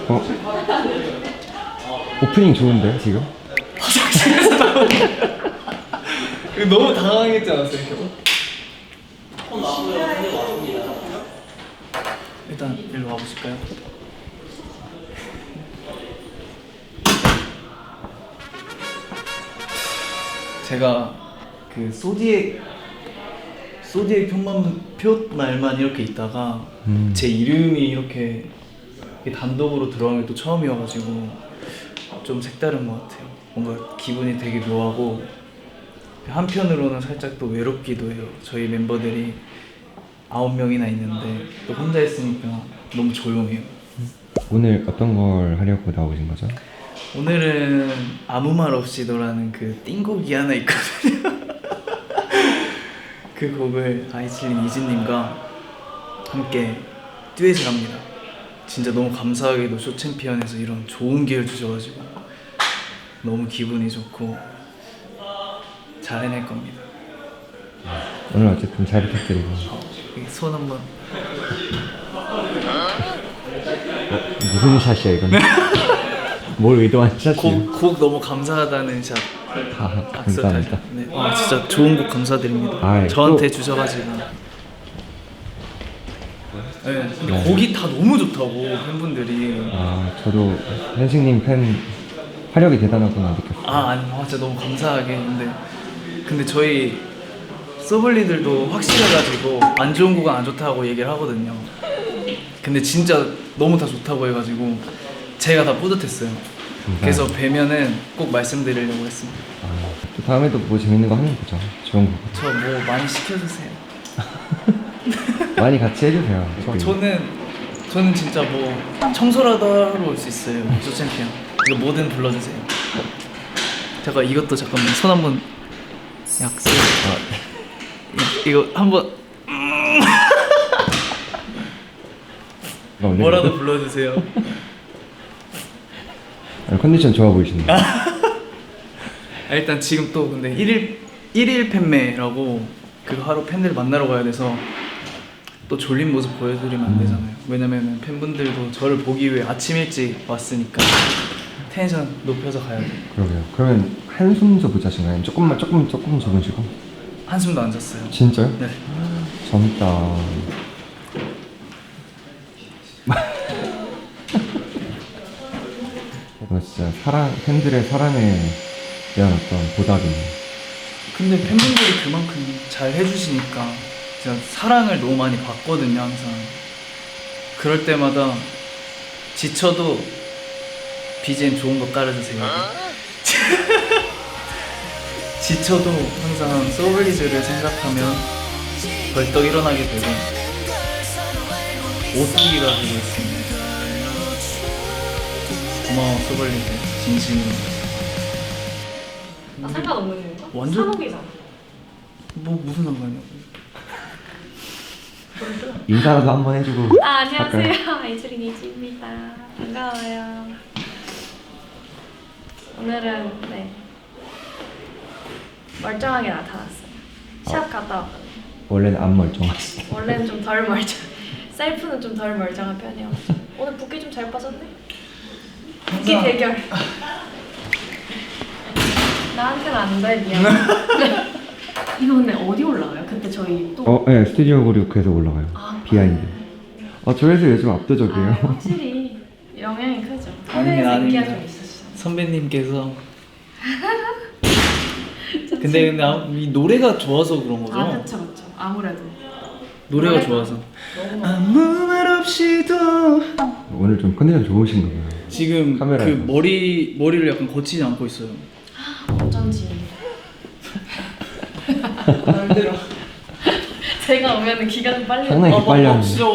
어? 오프닝 좋은데 지금? 너무 당황했지 않았어요? 이렇게? 일단 일로 와보실까요? 제가 그 소디액 표말만 이렇게 있다가 제 이름이 이렇게 단독으로 들어간 게 또 처음이어가지고 좀 색다른 것 같아요. 뭔가 기분이 되게 묘하고 한편으로는 살짝 또 외롭기도 해요. 저희 멤버들이 9명이나 있는데 또 혼자 있으니까 너무 조용해요. 오늘 어떤 걸 하려고 나오신 거죠? 오늘은 아무 말 없이도라는 그 띵곡이 하나 있거든요. 그 곡을 아이슬린 이진님과 함께 듀엣을 합니다. 진짜 너무 감사하게도 쇼챔피언에서 이런 좋은 기회를 주셔가지고 너무 기분이 좋고 잘 해낼 겁니다. 오늘 어쨌든 잘 부탁드리고. 손 한번. 무슨 샷이야 이건? 뭘 의도한 샷이야? 곡 너무 감사하다는 샷. 감사합니다. 네. 진짜 좋은 곡 감사드립니다. 아이, 저한테 또... 주셔가지고. 네, 근데 곡이 다 너무 좋다고 팬분들이. 저도 현식님 팬 화력이 대단하구나 느꼈어요. 아니 진짜 너무 감사하게. 근데 저희 소블리들도 확실해가지고 안 좋은 곡은 안 좋다고 얘기를 하거든요. 근데 진짜 너무 다 좋다고 해가지고 제가 다 뿌듯했어요. 그래서 뵈면은 꼭 말씀드리려고 했습니다. 또 다음에도 뭐 재밌는 거 하는 거죠. 좋은 거. 저 뭐 많이 시켜주세요. 많이 같이 해주세요. 저는 진짜 뭐 청소라도 하러 올 수 있어요. 쇼챔피언 이거 뭐든 불러주세요. 잠깐 이것도 잠깐만 손 한번 약속. 이거 한번 뭐라도 불러주세요. 컨디션 좋아 보이시네요. 일단 지금 또 근데 1일 팬매라고 그거 하러 팬들 만나러 가야 돼서 또 졸린 모습 보여드리면 안 되잖아요. 왜냐면 팬분들도 저를 보기 위해 아침 일찍 왔으니까 텐션 높여서 가야 돼요. 그러게요. 그러면 한숨 더 자신가요? 조금 적으시고. 한숨도 안 잤어요. 진짜요? 네. 젊다. 이거 진짜 팬들의 사랑에 대한 어떤 보답이네. 근데 팬분들이 그만큼 잘 해주시니까 제가 사랑을 너무 많이 받거든요. 항상 그럴 때마다 지쳐도 BGM 좋은 거 깔아주세요. 지쳐도 항상 소울리즈를 생각하면 벌떡 일어나게 되고 오뚜기가 되고 있습니다. 고마워 소울리즈 진심으로. 상관없는 건가? 완전- 산옥이잖아. 뭐 무슨 상관이야? 인사라도 한번 해주고. 안녕하세요. 아이슬린 이지입니다. 반가워요. 오늘은 멀쩡하게 나타났어요. 시합 갔다 왔거든요. 원래는 안 멀쩡하시. 원래는 좀 덜 멀쩡. 셀프는 좀 덜 멀쩡한 편이어서 오늘 붓기 좀 잘 빠졌네. 붓기 대결. 나한테는 안 돼, 미안. 이거 근데 어디 올라가요? 그때 저희 또 네, 스튜디오 그룹에서 올라가요. 비하인드. 저에서 요즘 압도적이에요. 확실히 영향이 크죠. 아닙니다, 해외에서 인기가 아닙니다. 좀 있었어. 선배님께서 근데 이 노래가 좋아서 그런 거죠? 그쵸. 아무래도 노래가 좋아서. 아무 말 없이도 오늘 좀 컨디션 좋으신가 봐요. 지금 카메라에 그 머리를 약간 거치지 않고 있어요. 어쩐지. 말대로. 제가 오면은 기간이 빨리. 장난 이렇게 빨리 하는데. 진짜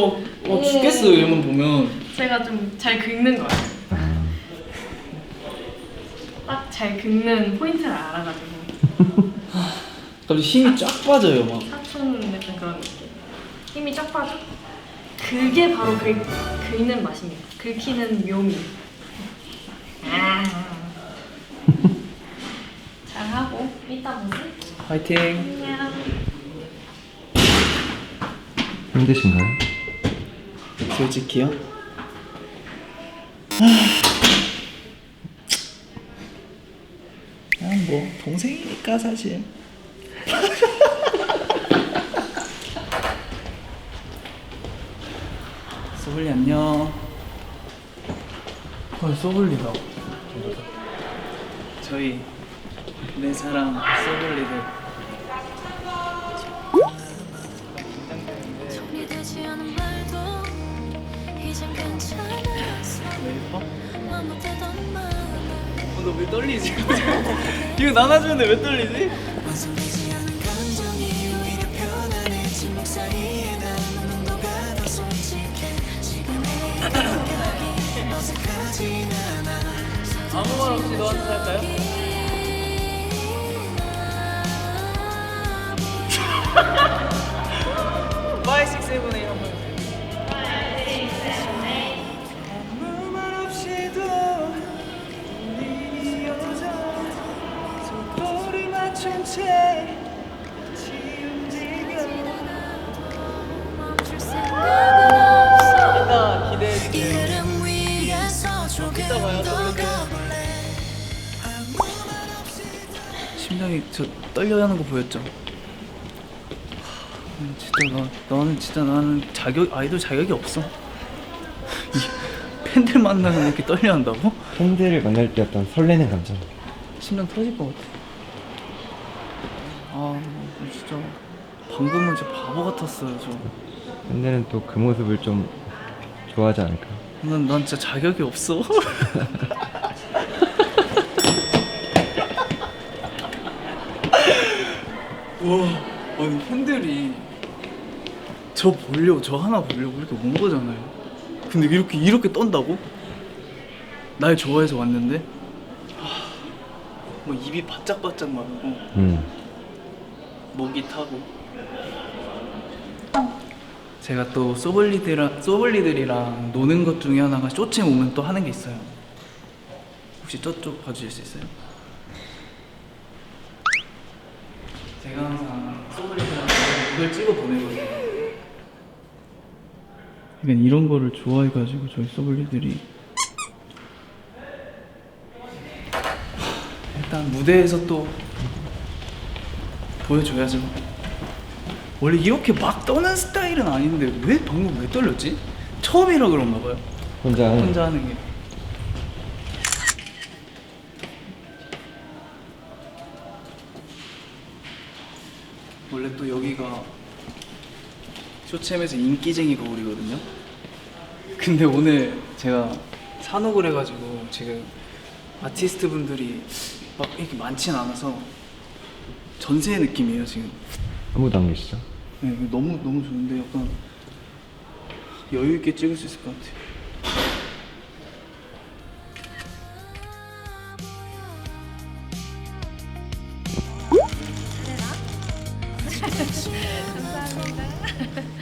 죽겠어요 이런 거 보면. 제가 좀 잘 긁는 거예요. 딱 잘 긁는 포인트를 알아가지고. 갑자기 힘이 쫙 빠져요 막. 사촌 약간 그런 느낌. 힘이 쫙 빠져. 그게 바로 긁는 맛입니다. 긁히는 묘미. 잘하고 이따 보세요. 파이팅. 안녕. 힘드신가요? 솔직히요? 그냥 뭐 동생이니까 사실. 소블리 안녕. 헐 소블리다. 저희 내 사랑 소블리들. 정리 되지 않은 말도 이젠 괜찮았어. 왜 예뻐? 맘 못하던 마음을 너 왜 떨리지? 이거 나눠주는데 왜 떨리지? 완성되지 않은 감정이 오히려 편안해진 목소리에 담은 온도가 더 솔직해. 지금의 감각이 어색하진 않아. 아무 말 없이 너한테 살까요? 파이 식스 세븐 에잇 한번 아무 말 없이도 우리 이어져 속도를 맞춘 채 같이 움직여. 멈출 생각은 없어. 이따 이 기대해주세요. 흐름 위에서 조금 이따 봐요, 더 소블리. 가볼래. 심장이 저 떨려하는 거 보였죠? 진짜 너는 진짜 나는 아이돌 자격이 없어. 이 팬들 만나면 이렇게 떨려한다고? 팬들을 만날 때 어떤 설레는 감정. 심장 터질 것 같아. 아 진짜 방금은 진짜 바보 같았어요 저. 팬들은 또 그 모습을 좀 좋아하지 않을까. 난 진짜 자격이 없어. 와 아니 팬들이 저 하나 보려고 이렇게 온 거잖아요. 근데 이렇게 떤다고? 날 좋아해서 왔는데 뭐 입이 바짝바짝 마르고 목이 타고. 제가 또 소블리들이랑 노는 것 중에 하나가 쇼챔 오면 또 하는 게 있어요. 혹시 저쪽 봐주실 수 있어요? 제가 항상 소블리들한테 이걸 찍어 보내거든요. 그러니까 이런 거를 좋아해가지고 저희 소블리들이 일단 무대에서 또 보여줘야죠. 원래 이렇게 막 떠는 스타일은 아닌데 왜 방금 왜 떨렸지? 처음이라 그런가 봐요. 혼자 하는 게. 원래 또 여기가 쇼챔에서 인기쟁이 거울이거든요. 근데 오늘 제가 산옥을 해가지고 지금 아티스트 분들이 막 이렇게 많진 않아서 전세 느낌이에요 지금. 아무도 안 계시죠? 네, 너무 좋은데 약간 여유 있게 찍을 수 있을 것 같아요.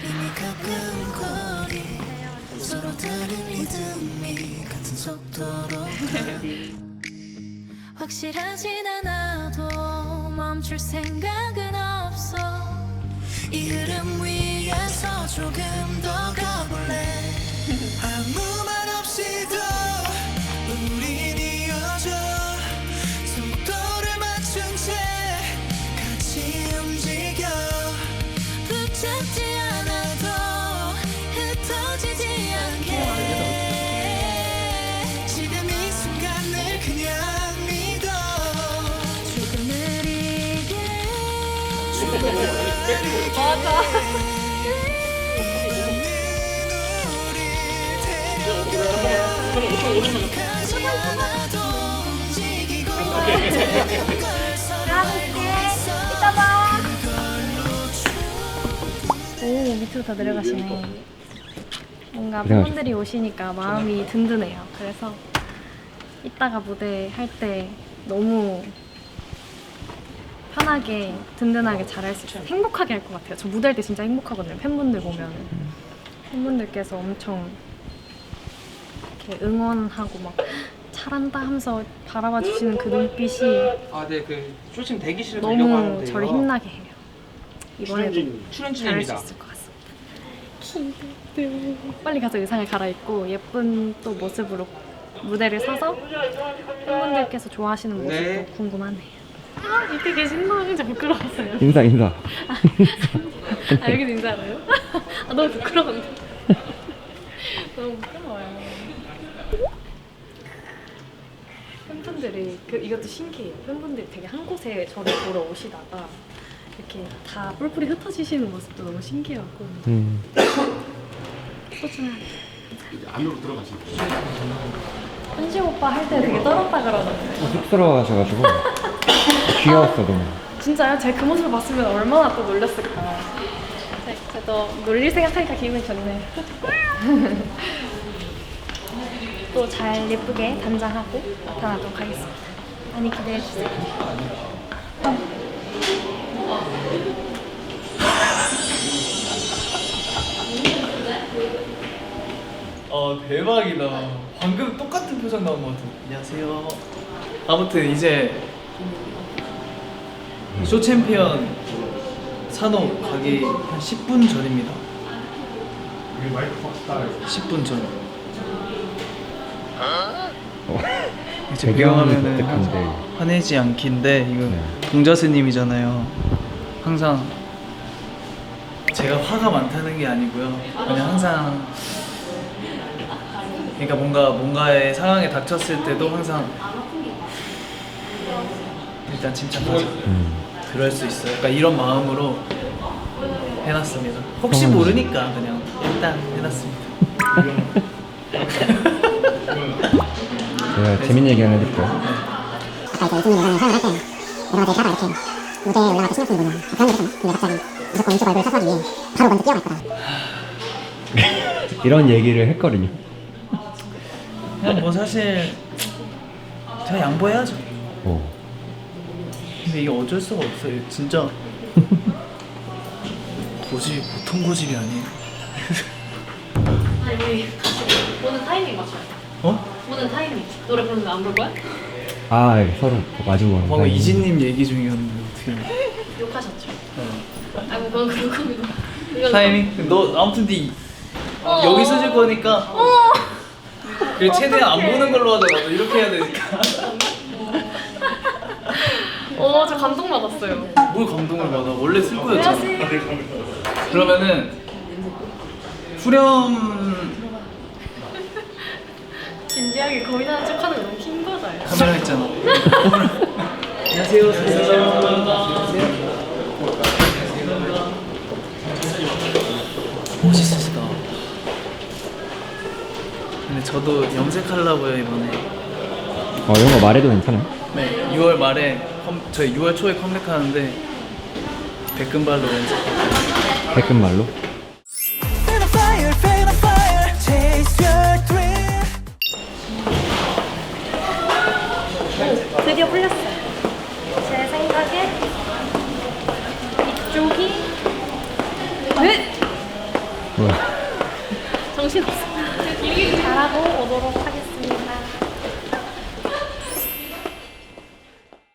이미 가까운 거리 서로 다른 리듬이 같은 속도로 확실하진 않아도 멈출 생각은 없어. 이 흐름 위에서 조금 더 가볼래. 아무 말 없이도 우린 이어져 속도를 맞춘 채 같이 움직여. 붙잡지 않아도 흩어지지 않게. 지금 이 순간을 그냥 믿어. 조금 느리게. 오, 밑으로 다 내려가시네. 뭔가 고생하셨어요. 팬분들이 오시니까 마음이 든든해요. 그래서 이따가 무대 할 때 너무 편하게 든든하게 잘할 수 있어요. 행복하게 할 것 같아요. 저 무대할 때 진짜 행복하거든요. 팬분들 보면 팬분들께서 엄청 이렇게 응원하고 막 잘한다 하면서 바라봐 주시는 그 눈빛이 아, 네, 그 쇼챔 대기실에 가려고 너무 하는데요. 저를 힘나게 해요. 이번에도 잘할 수 출연진입니다. 있을 것 같습니다. 기대돼요. 빨리 가서 의상을 갈아입고 예쁜 또 모습으로 무대를 서서 팬분들께서 좋아하시는 모습도 네. 궁금하네요. 아, 밑에 계신 거 진짜 부끄러웠어요. 인사. 아, 여기도 인사하나요? 아, 너무 부끄러운데. 너무 부끄러워요. 팬분들이 이것도 신기해요. 팬분들이 되게 한 곳에 저를 보러 오시다가 이렇게 다 뿔뿔이 흩어지시는 모습도 너무 신기하고 소중한. 이제 안으로 들어가시면 현시 오빠 할 때 되게 떨었다 그러던데. 쑥스러워하셔가지고 귀여웠어 너무. 진짜요? 제가 그 모습을 봤으면 얼마나 또 놀렸을까. 그래도 놀릴 생각하니까 기분이 좋네요. 또 잘 예쁘게 단장하고 나타나도록 하겠습니다. 많이 기대해주세요. 대박이다. 방금 똑같은 표정 나온 것 같아. 안녕하세요. 아무튼 이제 쇼 챔피언 산업 가기 한 10분 전입니다. 10분 전. 이제 배경이 배경화면은 독특한데. 화내지 않긴데 이거 네. 동자스님이잖아요. 항상 제가 화가 많다는 게 아니고요. 그냥 항상 그러니까 뭔가의 상황에 닥쳤을 때도 항상 일단 침착하자. 그럴 수 있어요. 그러니까 이런 마음으로 해놨습니다. 혹시 모르니까 그냥 일단 해놨습니다. 제가 재밌는 얘기 하나 해드릴까요? 아까 이제 이준이 예상을 사용을 할 때 내가 되게 이렇게 무대에 올라갈 때 신경 쓰는 부분 그런 얘기 했잖아. 근데 갑자기 무조건 이쪽 얼굴을 사수하기 위해 바로 먼저 뛰어갈 거다. 이런 얘기를 했거든요. 그냥 뭐 사실 제가 양보해야죠. 오. 근데 이게 어쩔 수가 없어요. 진짜 보통 고집이 아니에요. 아니, 우리 오늘 타이밍 맞춰요. 어? 오늘 타이밍. 노래 부르는데 안 볼 거야? 아 서로 마주보는 방금 사이. 이진님 얘기 중이었는데 어떻게 욕하셨죠? 아이고, 그건 그렇고. 이건 타이밍? 너 아무튼 여기 쓰실 거니까 그리고 최대한 안 보는 걸로 하자. 나도 이렇게 해야 되니까. 저 감동받았어요. 뭘 감동을 받아. 원래 쓸 거였잖아. 그러면은 후렴 진지하게 고민하는 척하는 거 너무 킹받아요. 카메라 했잖아. 안녕하세요. 멋있으시다. 근데 저도 염색하려고요 이번에. 이런 거 말해도 괜찮아요? 네, 6월 말에 저희 6월 초에 컴백하는데 백금발로 염색. 백금말로? Fan of fire, fan of fire, chase your dream. 드디어 풀렸어요. 제 생각에 이쪽이 뭐야? 정신없어. 잘하고 오도록 하겠습니다.